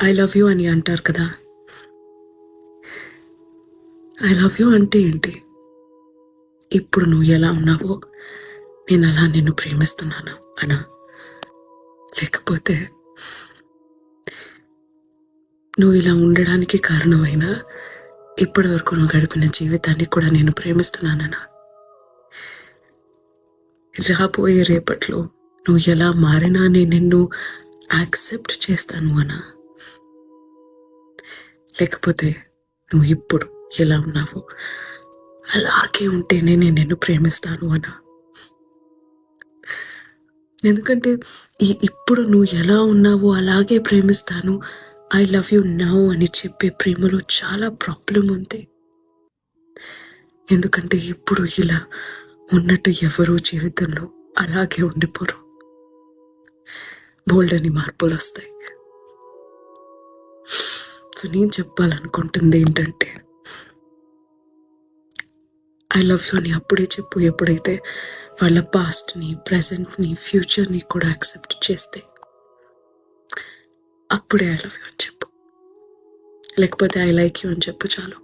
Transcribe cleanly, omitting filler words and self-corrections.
I love you అని అంటారు కదా. ఐ లవ్ యూ అంటే ఏంటి? ఇప్పుడు నువ్వు ఎలా ఉన్నావో నేను అలా నిన్ను ప్రేమిస్తున్నాను అనా? లేకపోతే నువ్వు ఇలా ఉండడానికి కారణమైన ఇప్పటి వరకు నువ్వు గడిపిన జీవితాన్ని కూడా నేను ప్రేమిస్తున్నాననా? రాబోయే రేపట్లో నువ్వు ఎలా మారినా నేను నిన్ను యాక్సెప్ట్ చేస్తాను అనా? లేకపోతే నువ్వు ఇప్పుడు ఎలా ఉన్నావో అలాగే ఉంటేనే నేను నిన్ను ప్రేమిస్తాను అనా? ఎందుకంటే ఇప్పుడు నువ్వు ఎలా ఉన్నావో అలాగే ప్రేమిస్తాను, ఐ లవ్ యూ నౌ అని చెప్పే ప్రేమలో చాలా ప్రాబ్లం ఉంది. ఎందుకంటే ఇప్పుడు ఇలా ఉన్నట్టు ఎవరో జీవితంలో అలాగే ఉండిపోరు. బోల్డ్ అని మార్పులు వస్తాయి. సో నేను చెప్పాలనుకుంటుంది ఏంటంటే, ఐ లవ్ యూ అని అప్పుడే చెప్పు, ఎప్పుడైతే వాళ్ళ పాస్ట్ని, ప్రజెంట్ని, ఫ్యూచర్ని కూడా యాక్సెప్ట్ చేస్తే అప్పుడే ఐ లవ్ యూ అని చెప్పు. లేకపోతే ఐ లైక్ యూ అని చెప్పు చాలు.